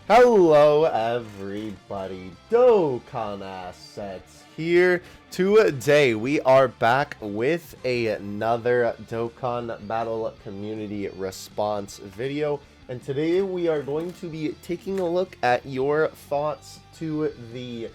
Hello everybody, Dokkan Assets here. Today we are back with another Dokkan Battle Community Response video. And today we are going to be taking a look at your thoughts to the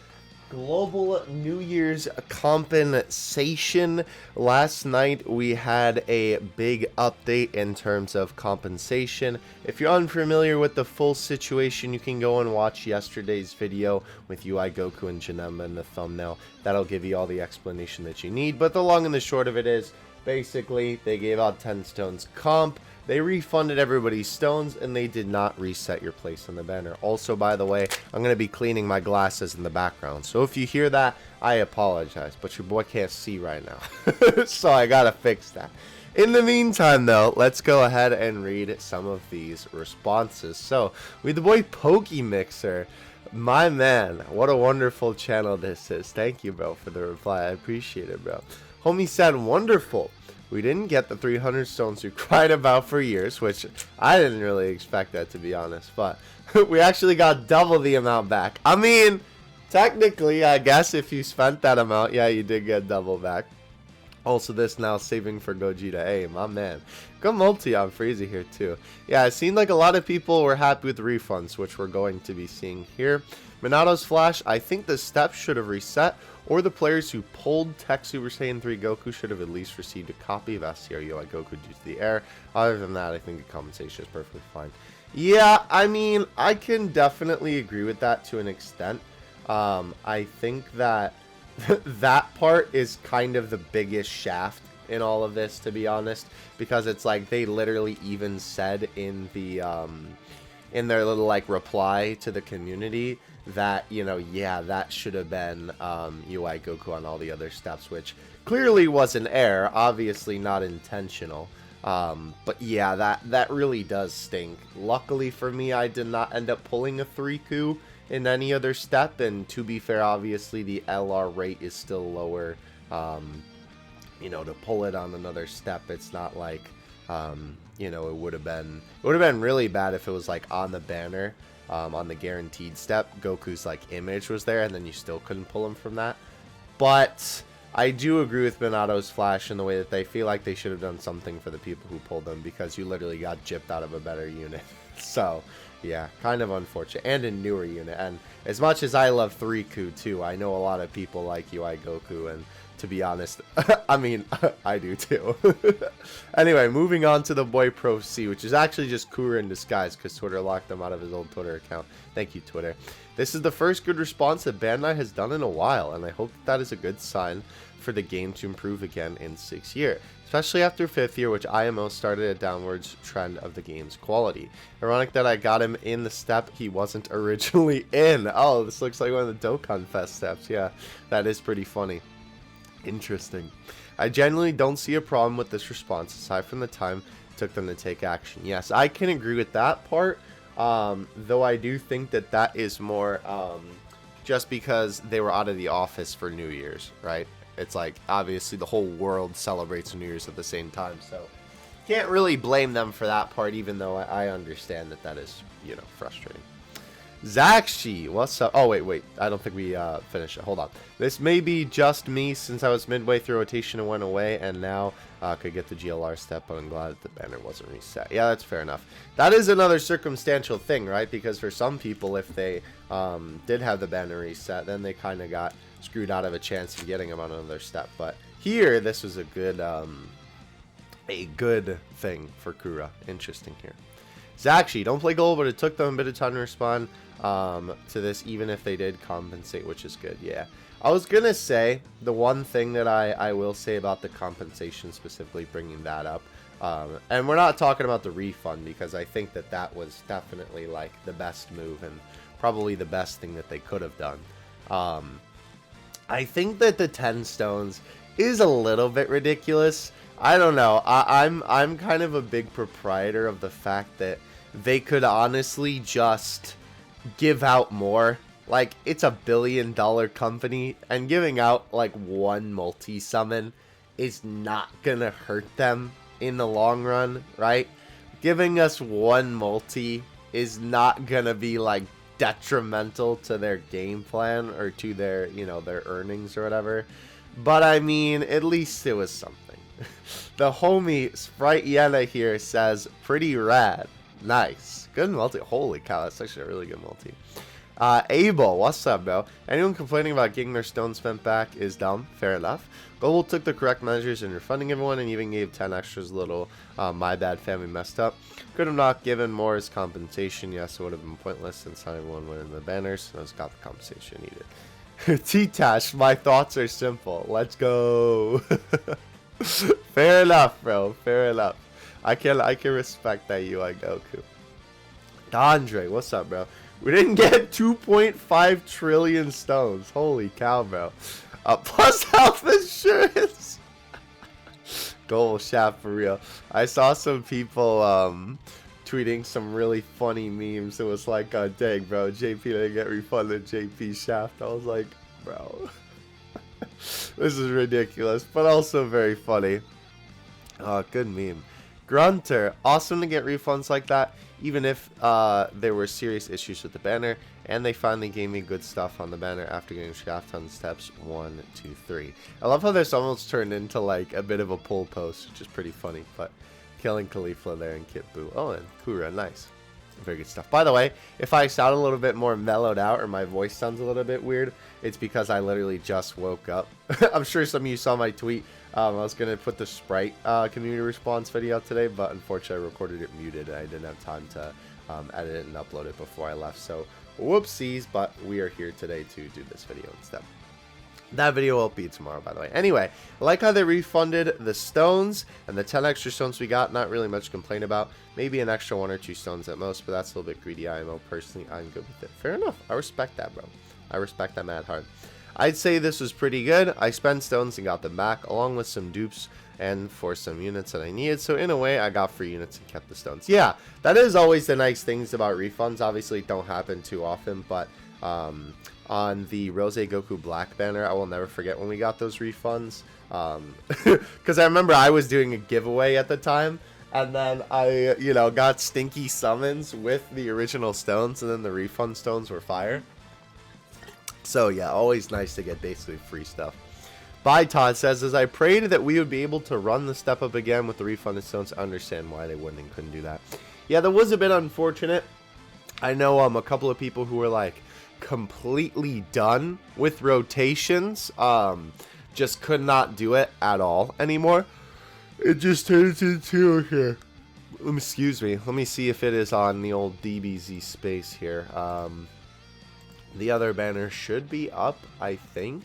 Global New Year's compensation. Last night we had a big update in terms of compensation. If you're unfamiliar with the full situation, you can go and watch yesterday's video with UI Goku and Jiren in the thumbnail. That'll give you all the explanation that you need. But the long and the short of it is, basically, they gave out 10 stones comp. They refunded everybody's stones, and they did not reset your place on the banner. Also, by the way, I'm going to be cleaning my glasses in the background. So if you hear that, I apologize. But your boy can't see right now. So I got to fix that. In the meantime, though, let's go ahead and read some of these responses. So, with the boy Pokemixer, my man, what a wonderful channel this is. Thank you, bro, for the reply. I appreciate it, bro. Homie said, wonderful. We didn't get the 300 stones we cried about for years, which I didn't really expect that, to be honest. But we actually got double the amount back. I mean, technically, I guess if you spent that amount, yeah, you did get double back. Also, this now saving for Gogeta. Hey, my man. Go multi on Freezy here, too. Yeah, it seemed like a lot of people were happy with the refunds, which we're going to be seeing here. Minato's Flash, I think the steps should have reset, or the players who pulled Tech Super Saiyan 3 Goku should have at least received a copy of STR UI Goku due to the error. Other than that, I think the compensation is perfectly fine. Yeah, I mean, I can definitely agree with that to an extent. I think that that part is kind of the biggest shaft in all of this, to be honest, because it's like they literally even said in the in their little like reply to the community that, you know, yeah, that should have been UI Goku on all the other steps, which clearly was an error, obviously not intentional. But yeah, that really does stink. Luckily for me, I did not end up pulling a 3-coup in any other step, and to be fair, obviously the LR rate is still lower. You know, to pull it on another step, it's not like you know, it would have been really bad if it was like on the banner, on the guaranteed step, Goku's like image was there and then you still couldn't pull him from that. But I do agree with Minato's Flash in the way that they feel like they should have done something for the people who pulled them, because you literally got gypped out of a better unit. So yeah, kind of unfortunate, and a newer unit. And as much as I love 3-coup too, I know a lot of people like UI Goku, and to be honest, I mean, I do too. Anyway, moving on to the boy Pro C, which is actually just Kura in disguise because Twitter locked him out of his old Twitter account. Thank you, Twitter. This is the first good response that Bandai has done in a while, and I hope that is a good sign for the game to improve again in 6th year, especially after 5th year, which IMO started a downwards trend of the game's quality. Ironic that I got him in the step he wasn't originally in. Oh, this looks like one of the Dokkan Fest steps. Yeah, that is pretty funny. Interesting. I genuinely don't see a problem with this response, aside from the time it took them to take action. Yes, I can agree with that part, though I do think that that is more just because they were out of the office for New Year's, right? It's like, obviously, the whole world celebrates New Year's at the same time, so can't really blame them for that part, even though I understand that that is, you know, frustrating. Zakshi, what's up? Oh, wait. I don't think we finished it. Hold on. This may be just me, since I was midway through rotation and went away, and now could get the GLR step, but I'm glad that the banner wasn't reset. Yeah, that's fair enough. That is another circumstantial thing, right? Because for some people, if they did have the banner reset, then they kind of got screwed out of a chance of getting them on another step. But here, this was a good thing for Kura. Interesting here. Zakshi, don't play gold, but it took them a bit of time to respond to this, even if they did compensate, which is good. Yeah, I was gonna say the one thing that I will say about the compensation, specifically bringing that up, and we're not talking about the refund, because I think that that was definitely like the best move and probably the best thing that they could have done. I think that the 10 stones is a little bit ridiculous. I don't know. I'm kind of a big proprietor of the fact that they could honestly just give out more. Like, it's $1 billion company, and giving out like one multi-summon is not gonna hurt them in the long run, right? Giving us one multi is not gonna be like detrimental to their game plan or to their, you know, their earnings or whatever. But I mean, at least it was something. The homie Sprite Yena here says, pretty rad. Nice. Good multi. Holy cow, that's actually a really good multi. Abel, what's up, bro? Anyone complaining about getting their stone spent back is dumb. Fair enough. Goku took the correct measures in refunding everyone and even gave 10 extras. Little my bad family messed up. Could have not given more as compensation. Yes, it would have been pointless since not everyone went in the banners. So it's got the compensation needed. T-Tash, my thoughts are simple. Let's go. Fair enough, bro. Fair enough. I can respect that UI Goku. Andre, what's up, bro? We didn't get 2.5 trillion stones. Holy cow, bro. Plus health insurance. Goal shaft for real. I saw some people tweeting some really funny memes. It was like, dang, bro, JP didn't get refunded JP shaft. I was like, bro, this is ridiculous, but also very funny. Oh, good meme. Grunter, awesome to get refunds like that, even if there were serious issues with the banner, and they finally gave me good stuff on the banner after getting shaft on steps 1, 2, 3. I love how this almost turned into like a bit of a pull post, which is pretty funny, but killing Khalifa there and Kit Buu. Oh, and Kura, nice. Very good stuff. By the way, if I sound a little bit more mellowed out or my voice sounds a little bit weird, it's because I literally just woke up. I'm sure some of you saw my tweet. I was going to put the Sprite community response video today, but unfortunately I recorded it muted and I didn't have time to edit it and upload it before I left. So whoopsies, but we are here today to do this video instead. That video will be tomorrow, by the way. Anyway, I like how they refunded the stones and the 10 extra stones we got. Not really much to complain about. Maybe an extra 1 or 2 stones at most, but that's a little bit greedy IMO. Personally, I'm good with it. Fair enough. I respect that, bro. I respect that mad hard. I'd say this was pretty good. I spent stones and got them back, along with some dupes and for some units that I needed. So in a way, I got free units and kept the stones. Yeah, that is always the nice things about refunds. Obviously, it don't happen too often, but on the Rose Goku Black banner, I will never forget when we got those refunds. Because I remember I was doing a giveaway at the time, and then I, you know, got stinky summons with the original stones, and then the refund stones were fire. So yeah, always nice to get basically free stuff. By Todd says, as I prayed that we would be able to run the step up again with the refunded stones, I understand why they wouldn't and couldn't do that. Yeah, that was a bit unfortunate. I know a couple of people who were like completely done with rotations, just could not do it at all anymore. It just turns into here. Excuse me. Let me see if it is on the old DBZ space here. The other banner should be up, I think.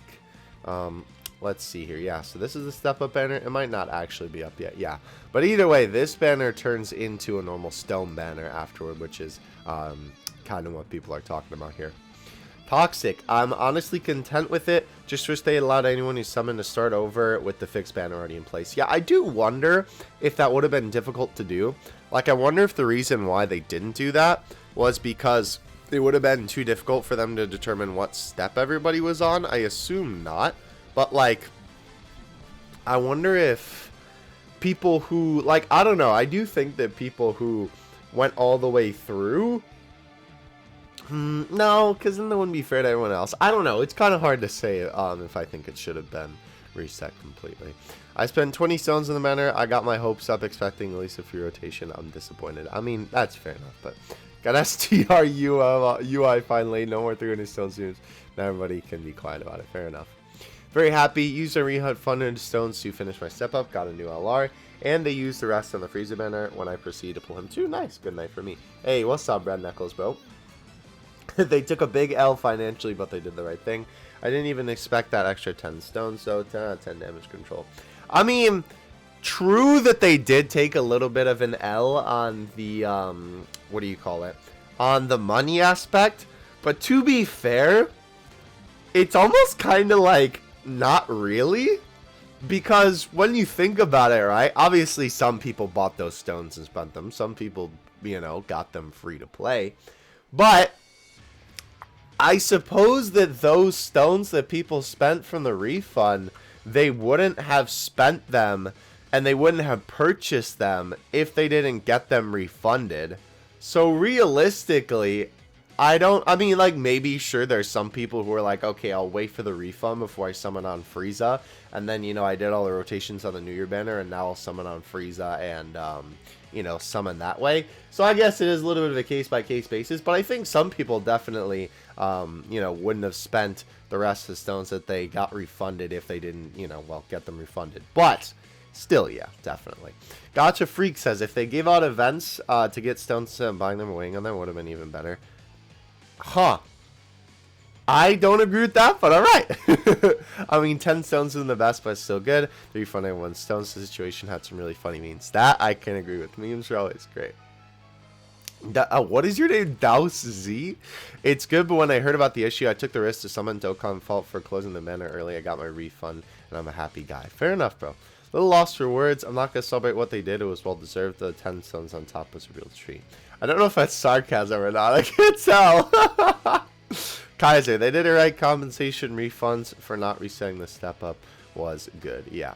Let's see here. Yeah, so this is the step up banner. It might not actually be up yet. Yeah, but either way, this banner turns into a normal stone banner afterward, which is kind of what people are talking about here. Toxic. I'm honestly content with it. Just wish they allowed anyone who summoned to start over with the fixed banner already in place. Yeah, I do wonder if that would have been difficult to do. Like, I wonder if the reason why they didn't do that was because it would have been too difficult for them to determine what step everybody was on. I assume not. But, like, I wonder if people who, like, I don't know. I do think that people who went all the way through, no, because then that wouldn't be fair to everyone else. I don't know. It's kind of hard to say if I think it should have been reset completely. I spent 20 stones in the banner. I got my hopes up expecting at least a free rotation. I'm disappointed. I mean, that's fair enough, but got STR UI finally. No more 300 stones news. Now everybody can be quiet about it. Fair enough. Very happy. Used a refunded stones to finish my step up. Got a new LR. And they used the rest on the Frieza banner when I proceed to pull him too. Nice. Good night for me. Hey, what's up, Red Knuckles, bro? They took a big L financially, but they did the right thing. I didn't even expect that extra 10 stones, so 10 out of 10 damage control. I mean, true that they did take a little bit of an L on the, what do you call it? On the money aspect. But to be fair, it's almost kind of like, not really. Because when you think about it, right? Obviously, some people bought those stones and spent them. Some people, you know, got them free to play. But I suppose that those stones that people spent from the refund, they wouldn't have spent them and they wouldn't have purchased them if they didn't get them refunded. So realistically, I mean, like, maybe, sure, there's some people who are like, okay, I'll wait for the refund before I summon on Frieza, and then, you know, I did all the rotations on the New Year banner, and now I'll summon on Frieza and, you know, summon that way. So I guess it is a little bit of a case-by-case basis, but I think some people definitely, you know, wouldn't have spent the rest of the stones that they got refunded if they didn't, you know, well, get them refunded. But still, yeah, definitely. Gotcha Freak says, if they gave out events to get stones, buying them or waiting on them would have been even better. Huh. I don't agree with that, but alright. I mean, 10 stones isn't the best, but it's still good. The refund everyone stones situation had some really funny memes. That I can agree with. Memes are always great. What is your name? Douse Z? It's good, but when I heard about the issue, I took the risk to summon Dokkan fault for closing the banner early. I got my refund, and I'm a happy guy. Fair enough, bro. Little lost for words. I'm not going to celebrate what they did. It was well deserved. The 10 stones on top was a real treat. I don't know if that's sarcasm or not. I can't tell. Kaiser, they did it right. Compensation refunds for not resetting the step up was good. Yeah.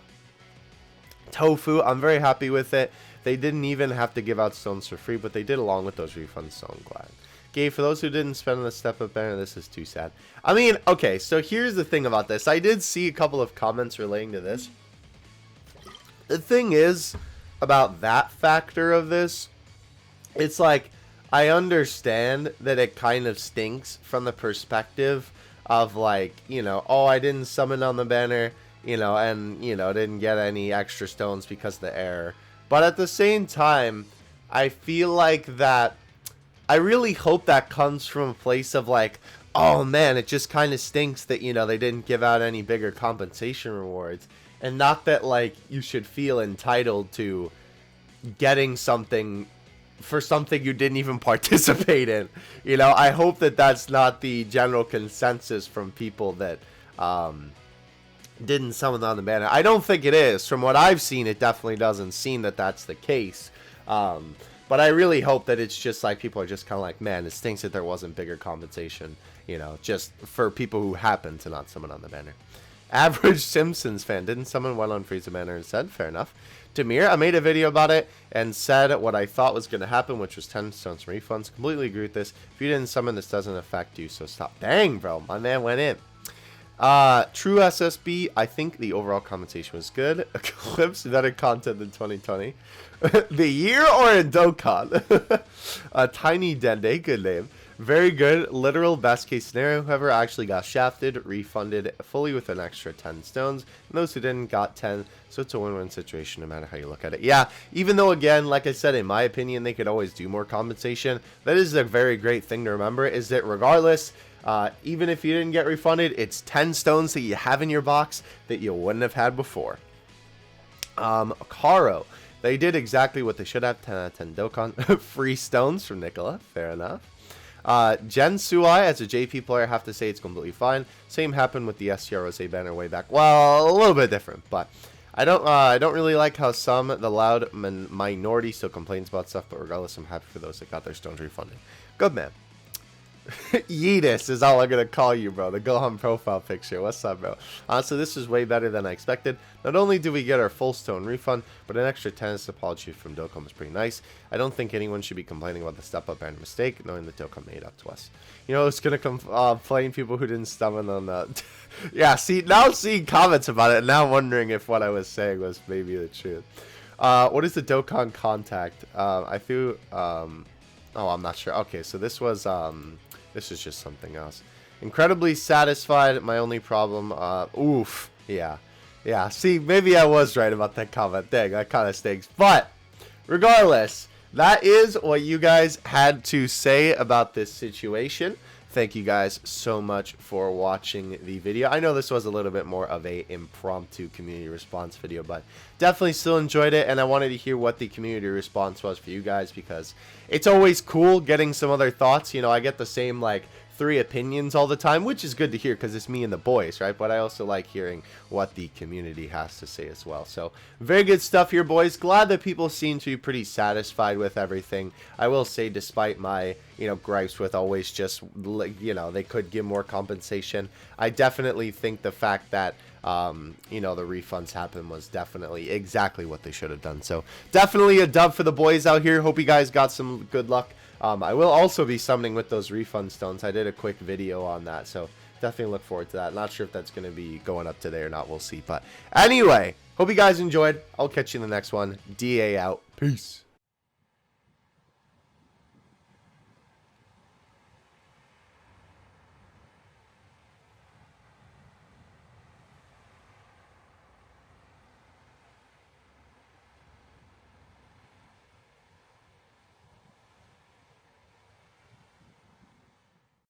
Tofu, I'm very happy with it. They didn't even have to give out stones for free, but they did along with those refunds, so I'm glad. Gabe, for those who didn't spend on the step up banner, this is too sad. I mean, okay, so here's the thing about this. I did see a couple of comments relating to this. The thing is about that factor of this, it's like, I understand that it kind of stinks from the perspective of, like, you know, oh, I didn't summon on the banner, you know, and, you know, didn't get any extra stones because of the error. But at the same time, I feel like that, I really hope that comes from a place of, like, oh man, it just kind of stinks that, you know, they didn't give out any bigger compensation rewards. And not that, like, you should feel entitled to getting something for something you didn't even participate in. You know, I hope that that's not the general consensus from people that didn't summon on the banner. I don't think it is. From what I've seen, it definitely doesn't seem that that's the case. But I really hope that it's just like people are just kind of like, man, it stinks that there wasn't bigger compensation, you know, just for people who happen to not summon on the banner. Average Simpsons fan didn't summon one on Frieza banner instead. Fair enough. Demir, I made a video about it and said what I thought was going to happen, which was 10 stones refunds. Completely agree with this. If you didn't summon, this doesn't affect you, so stop. Dang, bro. My man went in. True SSB, I think the overall compensation was good. Eclipse, better content than 2020. The year or in Dokkan? Tiny Dende, good name. Very good. Literal best case scenario. Whoever actually got shafted, refunded fully with an extra 10 stones. And those who didn't got 10. So it's a win-win situation no matter how you look at it. Yeah, even though, again, like I said, in my opinion, they could always do more compensation. That is a very great thing to remember, is that regardless, even if you didn't get refunded, it's 10 stones that you have in your box that you wouldn't have had before. Karo. They did exactly what they should have. 10 out of 10 Dokkan. Free stones from Nicola. Fair enough. Jen Suai, as a JP player, I have to say it's completely fine. Same happened with the STR Rose banner way back. Well, a little bit different, but I don't really like how the loud minority still complains about stuff, but regardless, I'm happy for those that got their stones refunded. Good man. Yeetus is all I'm going to call you, bro. The Gohan profile picture. What's up, bro? Honestly, this is way better than I expected. Not only do we get our full stone refund, but an extra tennis apology from Dokkan was pretty nice. I don't think anyone should be complaining about the step-up and mistake, knowing that Dokkan made up to us. You know, it's going to complain people who didn't summon on that. Yeah, see, now seeing comments about it, and now wondering if what I was saying was maybe the truth. What is the Dokkan contact? I threw... oh, I'm not sure. Okay, so this was... This is just something else. Incredibly satisfied. My only problem. Oof. Yeah. Yeah. See, maybe I was right about that comment. Dang, that kind of stinks. But regardless, that is what you guys had to say about this situation. Thank you guys so much for watching the video. I know this was a little bit more of a impromptu community response video, but definitely still enjoyed it, and I wanted to hear what the community response was for you guys, because it's always cool getting some other thoughts. You know, I get the same, like, 3 opinions all the time, which is good to hear because it's me and the boys, right? But I also like hearing what the community has to say as well. So very good stuff here, boys. Glad that people seem to be pretty satisfied with everything. I will say, despite my, you know, gripes with always just, you know, they could give more compensation, I definitely think the fact that you know, the refunds happen was definitely exactly what they should have done. So definitely a dub for the boys out here. Hope you guys got some good luck I will also be summoning with those refund stones. I did a quick video on that, so definitely look forward to that. Not sure if that's going to be going up today or not. We'll see. But anyway, hope you guys enjoyed. I'll catch you in the next one. DA out. Peace.